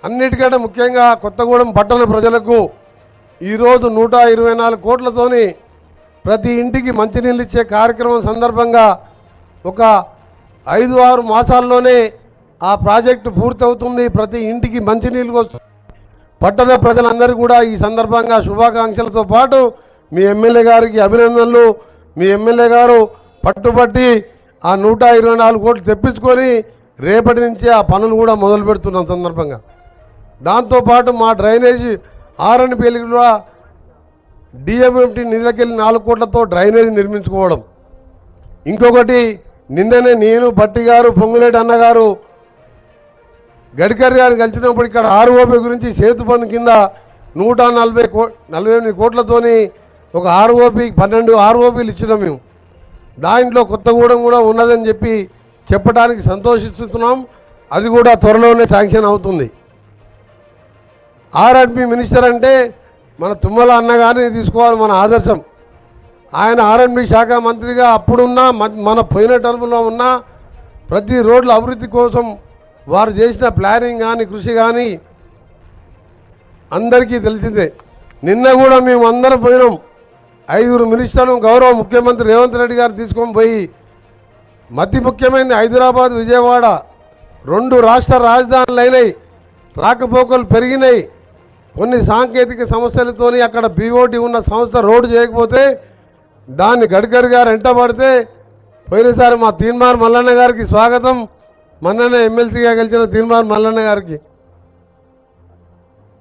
అన్నిటికంటే ముఖ్యంగా కొత్తగూడెం పట్టణ ప్రజలకు ఈరోజు 124 కోట్లతోని ప్రతి ఇంటికి మంచినీళ్ళు ఇచ్చే కార్యక్రమం సందర్భంగా ఒక 5-6 మాసాల్లోనే ఆ ప్రాజెక్టు పూర్తవుతుంది. ప్రతి ఇంటికి మంచినీళ్ళు వస్తుంది. పట్టణ ప్రజలందరూ కూడా ఈ సందర్భంగా శుభాకాంక్షలతో పాటు మీ ఎమ్మెల్యే గారికి అభినందనలు. మీ ఎమ్మెల్యే గారు పట్టుబట్టి ఆ 124 కోట్లు తెప్పించుకొని రేపటి నుంచి ఆ పనులు కూడా మొదలు పెడుతున్నాం సందర్భంగా. దాంతోపాటు మా డ్రైనేజీ ఆర్ఎన్పిఎల్ కూడా డిఎంఎఫ్టీ నిధులకెళ్ళి 4 కోట్లతో డ్రైనేజీ నిర్మించుకోవడం. ఇంకొకటి నిన్ననే నేను బట్టి గారు పొంగులేటి అన్నగారు గడ్కరీ గారిని కలిసినప్పుడు ఇక్కడ ఆర్ఓపి గురించి సేతు బంధు కింద 148 కోట్లతోని ఒక ఆర్ఓపి 12 ఆర్ఓపీలు ఇచ్చినాం మేము. దాంట్లో కొత్తగూడెం కూడా ఉన్నదని చెప్పడానికి సంతోషిస్తున్నాం. అది కూడా త్వరలోనే శాంక్షన్ అవుతుంది. ఆర్ఎండ్బి మినిస్టర్ అంటే మన తుమ్మల అన్నగారిని తీసుకోవాలి మన ఆదర్శం. ఆయన ఆర్ఎండ్బి శాఖ మంత్రిగా అప్పుడున్నా మన పోయిన టర్మ్లో ఉన్న ప్రతి రోడ్ల అభివృద్ధి కోసం వారు చేసిన ప్లానింగ్ కానీ కృషి కానీ అందరికీ తెలిసిందే. నిన్న కూడా మేము అందరం పోయినాం. 5 మినిస్టర్లు గౌరవ ముఖ్యమంత్రి రేవంత్ రెడ్డి గారు తీసుకొని పోయి అతి ముఖ్యమైనది హైదరాబాద్ విజయవాడ 2 రాష్ట్ర రాజధానులు అయినాయి. రాకపోకలు పెరిగినాయి. కొన్ని సాంకేతిక సమస్యలతోని అక్కడ బీఓటీ ఉన్న సంస్థ రోడ్డు చేయకపోతే దాన్ని గడ్కరీ గారు వెంటబడితే పోయినసారి మా తీన్మార్ మల్లన్న గారికి స్వాగతం. మొన్ననే ఎమ్మెల్సీగా గెలిచిన తీన్మార్ మల్లన్న గారికి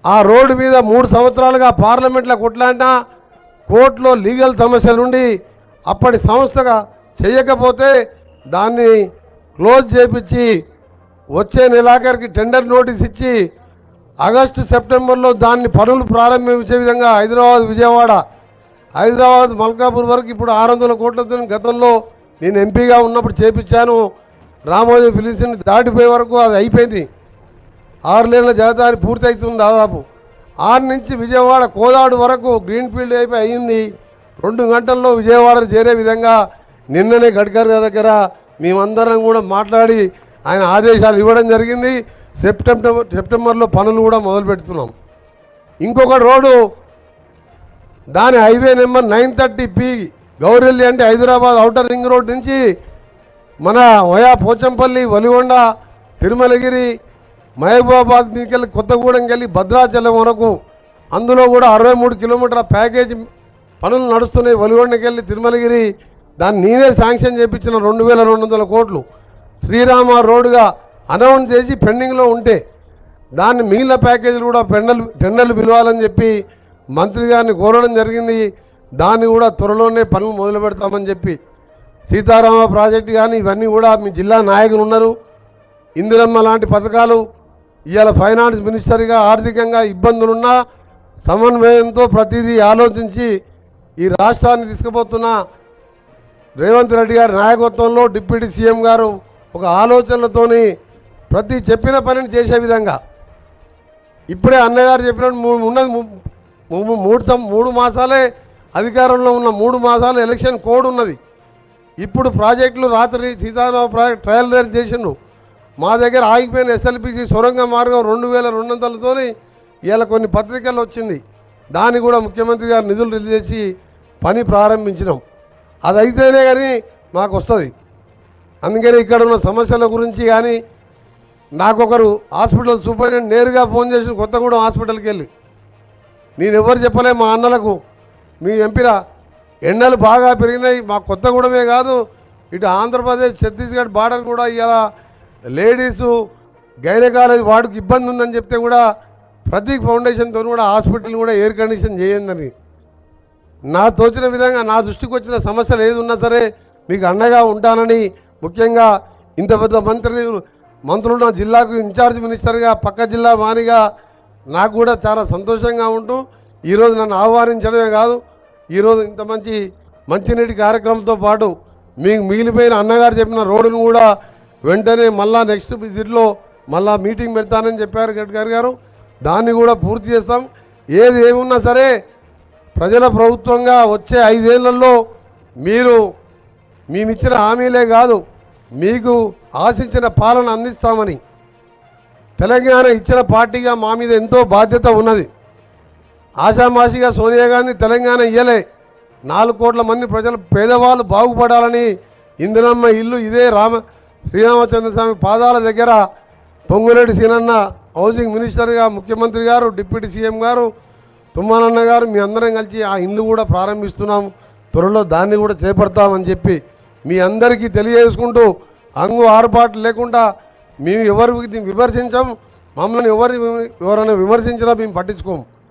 ఆ రోడ్డు మీద 3 సంవత్సరాలుగా పార్లమెంట్లో కొట్లాడినా కోర్టులో లీగల్ సమస్యలుండి అప్పటి సంస్థగా చేయకపోతే దాన్ని క్లోజ్ చేపించి వచ్చే నెలాఖరికి టెండర్ నోటీస్ ఇచ్చి ఆగస్టు సెప్టెంబర్లో దాన్ని పనులు ప్రారంభించే విధంగా హైదరాబాద్ విజయవాడ హైదరాబాద్ మల్కాపూర్ వరకు ఇప్పుడు 600 కోట్లతో గతంలో నేను ఎంపీగా ఉన్నప్పుడు చేపించాను. రామోజీ ఫిలిప్స్ని దాటిపోయే వరకు అది అయిపోయింది. 6 లేన్ల జాతర పూర్తి అవుతుంది. దాదాపు 6 నుంచి విజయవాడ కోదాడు వరకు గ్రీన్ ఫీల్డ్ అయిపోయి అయింది. 2 గంటల్లో విజయవాడ చేరే విధంగా నిన్ననే గడ్కరీ దగ్గర మేమందరం కూడా మాట్లాడి ఆయన ఆదేశాలు ఇవ్వడం జరిగింది. సెప్టెంబర్లో పనులు కూడా మొదలు పెడుతున్నాం. ఇంకొక రోడ్డు దాని హైవే నెంబర్ 930P గౌరెల్లి అంటే హైదరాబాద్ ఔటర్ రింగ్ రోడ్ నుంచి మన వయా పోచంపల్లి వలిగొండ తిరుమలగిరి మహబూబాబాద్ మీదకెళ్ళి కొత్తగూడెంకి వెళ్ళి భద్రాచలం వరకు అందులో కూడా 63 కిలోమీటర్ల ప్యాకేజీ పనులు నడుస్తున్నాయి. వలిగొండకి వెళ్ళి తిరుమలగిరి దాన్ని నేనే శాంక్షన్ చేయించిన 2200 కోట్లు శ్రీరామ రోడ్డుగా అనౌన్స్ చేసి పెండింగ్లో ఉంటే దాన్ని మిగిలిన ప్యాకేజీలు కూడా టెండర్లు పిలవాలని చెప్పి మంత్రి గారిని కోరడం జరిగింది. దాన్ని కూడా త్వరలోనే పనులు మొదలు పెడతామని చెప్పి సీతారామ ప్రాజెక్టు కానీ ఇవన్నీ కూడా మీ జిల్లా నాయకులు ఉన్నారు. ఇందిరమ్మ లాంటి పథకాలు ఇవాళ ఫైనాన్స్ మినిస్టర్గా ఆర్థికంగా ఇబ్బందులున్నా సమన్వయంతో ప్రతిదీ ఆలోచించి ఈ రాష్ట్రాన్ని తీసుకుపోతున్న రేవంత్ రెడ్డి గారి నాయకత్వంలో డిప్యూటీ సీఎం గారు ఒక ఆలోచనలతోని ప్రతి చెప్పిన పనిని చేసే విధంగా ఇప్పుడే అన్నగారు చెప్పినట్టు ఉన్నది 3 మాసాలే అధికారంలో ఉన్న 3 మాసాలు ఎలక్షన్ కోడ్ ఉన్నది. ఇప్పుడు ప్రాజెక్టులు రాత్రి సీతారామ ప్రాజెక్ట్ ట్రయల్ చేసిండ్రు. మా దగ్గర ఆగిపోయిన ఎస్ఎల్పిసి సొరంగ మార్గం 2200తోని ఇవాళ కొన్ని పత్రికల్లో వచ్చింది. దాన్ని కూడా ముఖ్యమంత్రి గారు నిధులు రిలీజ్ చేసి పని ప్రారంభించినాం. అది అయితేనే కానీ మాకు వస్తుంది. అందుకని ఇక్కడ ఉన్న సమస్యల గురించి కానీ నాకొకరు హాస్పిటల్ సూపరింటెండెంట్ నేరుగా ఫోన్ చేసి కొత్తగూడెం హాస్పిటల్కి వెళ్ళి నేను ఎవరు చెప్పలే మా అన్నలకు మీ ఎంపీరా ఎండలు బాగా పెరిగినాయి. మా కొత్తగూడెమే కాదు ఇటు ఆంధ్రప్రదేశ్ ఛత్తీస్గఢ్ బార్డర్ కూడా ఇవాళ లేడీసు గైనకాలజీ వాడికి ఇబ్బంది ఉందని చెప్తే కూడా ప్రతీక్ ఫౌండేషన్తో కూడా హాస్పిటల్ కూడా ఎయిర్ కండిషన్ చేయండి. నా తోచిన విధంగా నా దృష్టికి వచ్చిన సమస్యలు ఏది ఉన్నా సరే మీకు అండగా ఉంటానని ముఖ్యంగా ఇంత పెద్ద మంత్రులు నా జిల్లాకు ఇన్ఛార్జ్ మినిస్టర్గా పక్క జిల్లా మానిగా నాకు కూడా చాలా సంతోషంగా ఉంటూ ఈరోజు నన్ను ఆహ్వానించడమే కాదు ఈరోజు ఇంత మంచినీటి కార్యక్రమంతో పాటు మీకు మిగిలిపోయిన అన్నగారు చెప్పిన రోడ్డును కూడా వెంటనే మళ్ళా నెక్స్ట్ విజిట్లో మళ్ళా మీటింగ్ పెడతానని చెప్పారు గడ్కరీ గారు. దాన్ని కూడా పూర్తి చేస్తాం. ఏది ఏమున్నా సరే ప్రజల ప్రభుత్వంగా వచ్చే 5 ఏళ్లలో మీరు మేమిచ్చిన హామీలే కాదు మీకు ఆశించిన పాలన అందిస్తామని తెలంగాణ ఇచ్చిన పార్టీగా మా మీద ఎంతో బాధ్యత ఉన్నది. ఆషామాషిగా సోనియా గాంధీ తెలంగాణ ఇయ్యలే. 4 కోట్ల మంది ప్రజలు పేదవాళ్ళు బాగుపడాలని ఇందిరమ్మ ఇల్లు ఇదే శ్రీరామచంద్రస్వామి పాదాల దగ్గర పొంగులేటి సీనన్న హౌసింగ్ మినిస్టర్గా, ముఖ్యమంత్రి గారు, డిప్యూటీ సీఎం గారు, తుమ్మలన్న గారు మీ అందరం కలిసి ఆ ఇల్లు కూడా ప్రారంభిస్తున్నాం. త్వరలో దాన్ని కూడా చేపడతామని చెప్పి మీ అందరికీ తెలియజేసుకుంటూ అంగు ఆర్పాటు లేకుండా మేము ఎవరికి విమర్శించాం. మమ్మల్ని ఎవరైనా విమర్శించినా మేము పట్టించుకోము.